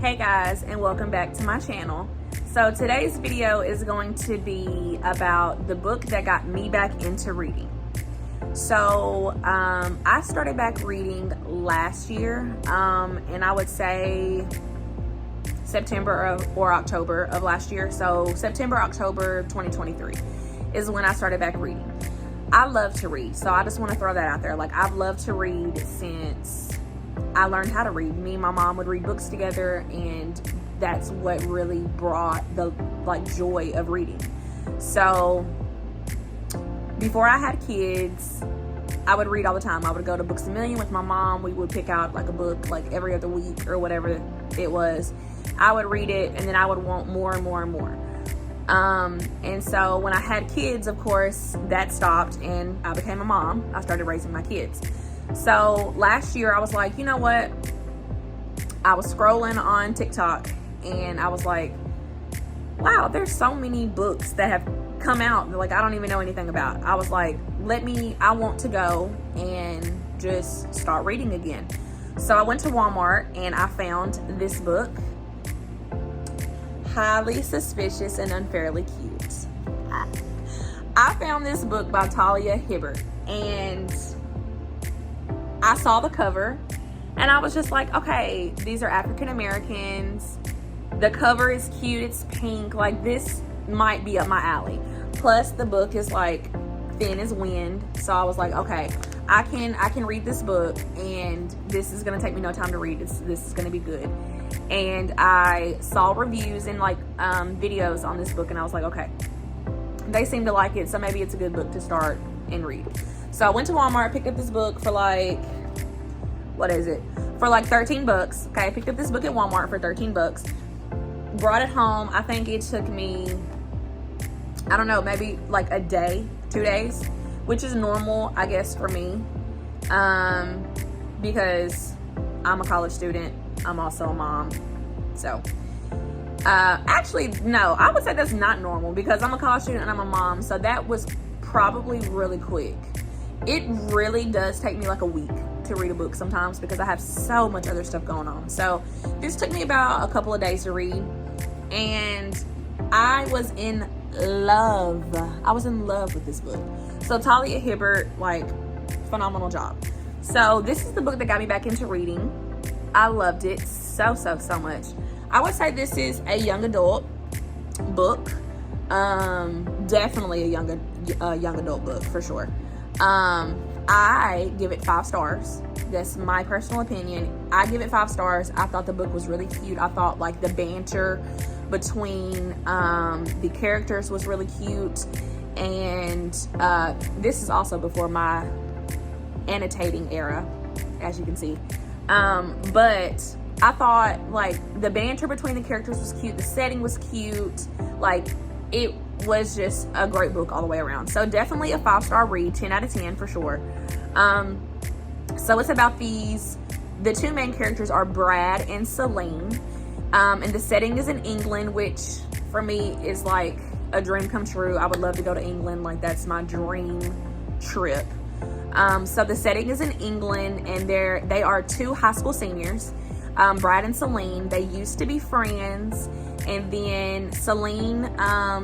Hey guys, and welcome back to my channel. So today's video is going to be about the book that got me back into reading. So I started back reading last year, and I would say September or October of last year. So September, October 2023 is when I started back reading. I love to read, so I just want to throw that out there. Like, I've loved to read since I learned how to read. Me and my mom would read books together, and that's what really brought the joy of reading. So before I had kids, I would read all the time. I would go to Books A Million with my mom. We would pick out like a book like every other week or whatever it was. I would read it, and then I would want more and more and more. And so when I had kids, of course, that stopped, and I became a mom. I started raising my kids. So last year I was like, you know what? I was scrolling on TikTok, and I was like, wow, there's so many books that have come out that, like, I don't even know anything about. I was like, I want to go and just start reading again. So I went to Walmart and I found this book, Highly Suspicious and Unfairly Cute. I found this book by Talia, Hibbert, and I saw the cover and I was just like, okay, these are African Americans. The cover is cute, it's pink, like this might be up my alley. Plus the book is like thin as wind. So I was like, okay, I can read this book, and this is gonna take me no time to read. This is gonna be good. And I saw reviews and videos on this book, and I was like, okay, they seem to like it, so maybe it's a good book to start and read. So I went to Walmart, picked up this book for for like 13 bucks. Okay, I picked up this book at Walmart for 13 bucks. Brought it home. I think it took me, I don't know, maybe like a day, 2 days, which is normal, I guess, for me. Because I'm a college student. I'm also a mom. So, actually, no, I would say that's not normal because I'm a college student and I'm a mom. So that was probably really quick. It really does take me like a week to read a book sometimes because I have so much other stuff going on. So this took me about a couple of days to read, and I was in love. I was in love with this book. So Talia Hibbert, like, phenomenal job. So this is the book that got me back into reading. I loved it so much. I would say this is a young adult book. Definitely a young adult book for sure. I give it 5 stars. That's my personal opinion. I give it 5 stars. I thought the book was really cute. I thought like the banter between the characters was really cute. And this is also before my annotating era, as you can see. But I thought like the banter between the characters was cute. The setting was cute. Like, it was just a great book all the way around. So definitely a 5-star read, 10 out of 10 for sure. So it's about the two main characters are Brad and Celine. And the setting is in England, which for me is like a dream come true. I would love to go to England. Like, that's my dream trip. So the setting is in England, and they are 2 high school seniors, Brad and Celine. They used to be friends, and then Celine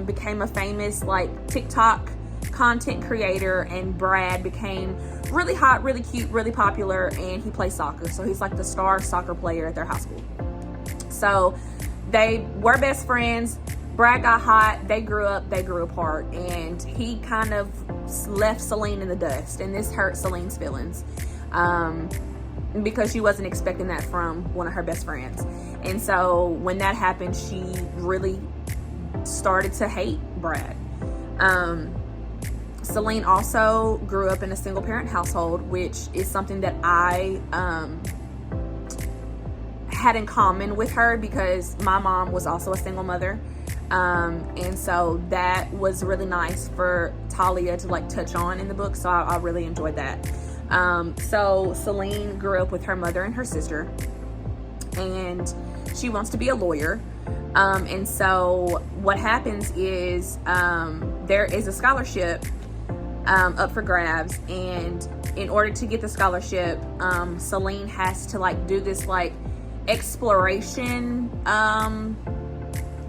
became a famous like TikTok content creator, and Brad became really hot, really cute, really popular, and he plays soccer. So he's like the star soccer player at their high school. So they were best friends. Brad got hot, they grew up, they grew apart, and he kind of left Celine in the dust, and this hurt Celine's feelings because she wasn't expecting that from one of her best friends. And so when that happened, she really started to hate Brad. Celine also grew up in a single parent household, which is something that I had in common with her because my mom was also a single mother. And so that was really nice for Talia to like touch on in the book. So I really enjoyed that. So Celine grew up with her mother and her sister, and she wants to be a lawyer. And so what happens is there is a scholarship up for grabs, and in order to get the scholarship, Celine has to like do this like exploration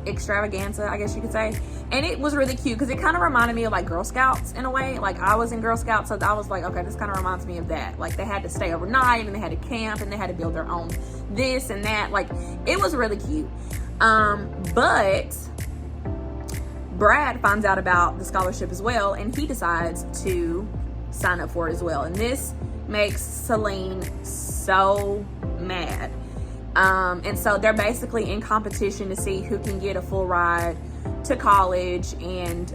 extravaganza, I guess you could say. And it was really cute because it kind of reminded me of like Girl Scouts in a way. Like I was in Girl Scouts, so I was like, okay, this kind of reminds me of that. Like they had to stay overnight and they had to camp and they had to build their own this and that. Like it was really cute. But Brad finds out about the scholarship as well, and he decides to sign up for it as well. And this makes Celine so mad. And so they're basically in competition to see who can get a full ride to college, and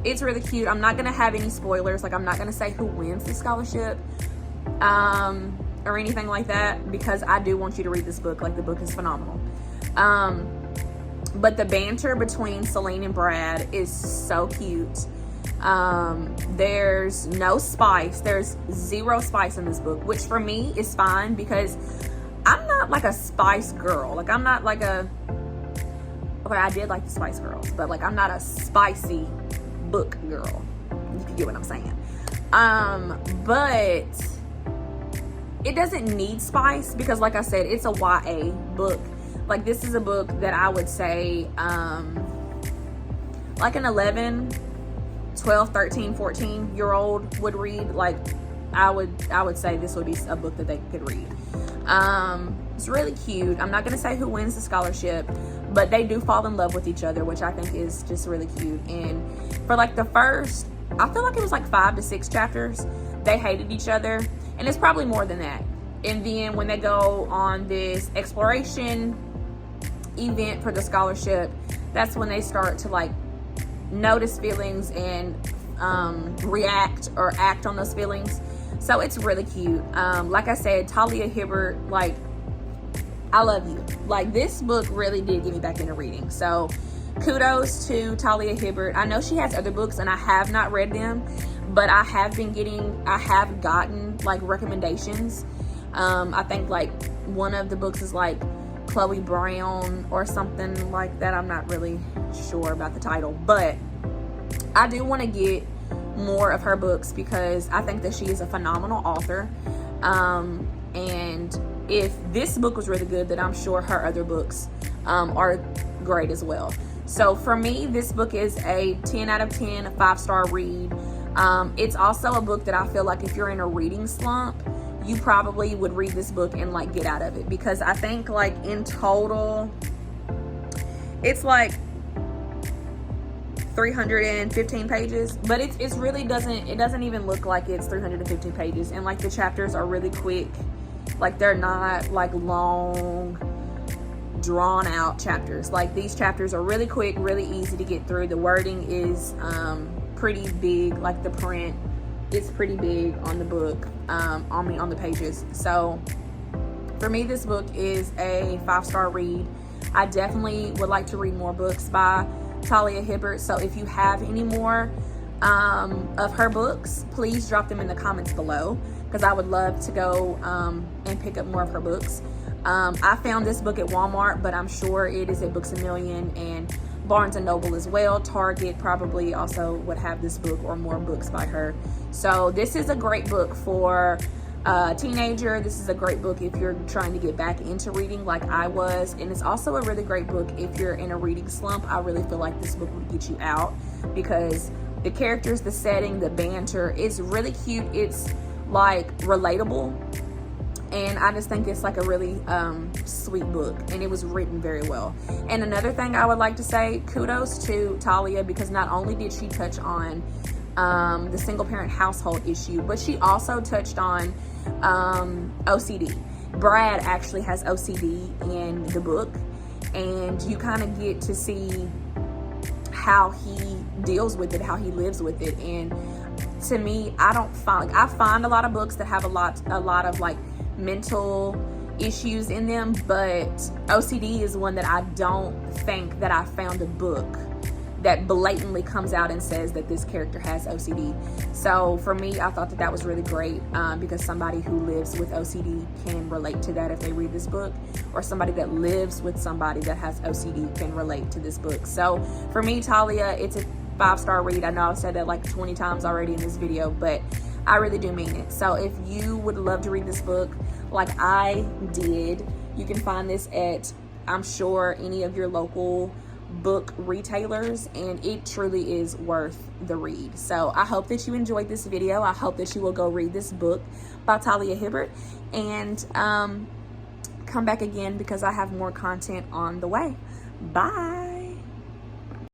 it's really cute. I'm not gonna have any spoilers, like I'm not gonna say who wins the scholarship or anything like that, because I do want you to read this book. Like the book is phenomenal. But the banter between Celine and Brad is so cute. There's no spice, there's zero spice in this book, which for me is fine because I'm not like a Spice Girl. Like I'm not like a, okay, I did like the Spice Girls, but like I'm not a spicy book girl. You can get what I'm saying. But it doesn't need spice because like I said, it's a YA book. Like this is a book that I would say like an 11, 12, 13, 14-year-old would read. Like I would say this would be a book that they could read. It's really cute. I'm not gonna say who wins the scholarship, but they do fall in love with each other, which I think is just really cute. And for like the first, I feel like it was like 5 to 6 chapters, they hated each other, and it's probably more than that. And then when they go on this exploration event for the scholarship, that's when they start to like notice feelings and react or act on those feelings. So it's really cute. Like I said, Talia Hibbert, like I love you. Like this book really did get me back into reading. So kudos to Talia Hibbert. I know she has other books and I have not read them, but I have gotten like recommendations. I think like one of the books is like Chloe Brown or something like that. I'm not really sure about the title, but I do want to get more of her books because I think that she is a phenomenal author. And if this book was really good, then I'm sure her other books are great as well. So for me, this book is a 10 out of 10, a 5-star read. It's also a book that I feel like if you're in a reading slump, you probably would read this book and like get out of it, because I think like in total it's like 315 pages, but it really doesn't even look like it's 315 pages. And like the chapters are really quick, like they're not like long drawn out chapters. Like these chapters are really quick, really easy to get through. The wording is pretty big, like the print is pretty big on the book, on the pages. So for me, this book is a 5-star read. I definitely would like to read more books by Talia Hibbert. So if you have any more of her books, please drop them in the comments below, because I would love to go and pick up more of her books. I found this book at Walmart, but I'm sure it is at Books A Million and Barnes & Noble as well. Target probably also would have this book or more books by her. So this is a great book for a teenager. This is a great book if you're trying to get back into reading like I was. And it's also a really great book if you're in a reading slump. I really feel like this book would get you out, because the characters, the setting, the banter is really cute. It's like relatable. And I just think it's like a really sweet book, and it was written very well. And another thing I would like to say, kudos to Talia, because not only did she touch on the single parent household issue, but she also touched on OCD. Brad actually has OCD in the book, and you kind of get to see how he deals with it, how he lives with it. And to me, I find a lot of books that have a lot of like mental issues in them, but OCD is one that I don't think that I found a book that blatantly comes out and says that this character has OCD. So for me, I thought that that was really great, because somebody who lives with OCD can relate to that if they read this book, or somebody that lives with somebody that has OCD can relate to this book. So for me, Talia, it's a 5-star read. I know I've said that like 20 times already in this video, but I really do mean it. So if you would love to read this book like I did, You can find this at, I'm sure, any of your local book retailers, and it truly is worth the read. So I hope that you enjoyed this video. I hope that you will go read this book by Talia Hibbert, and come back again because I have more content on the way. Bye.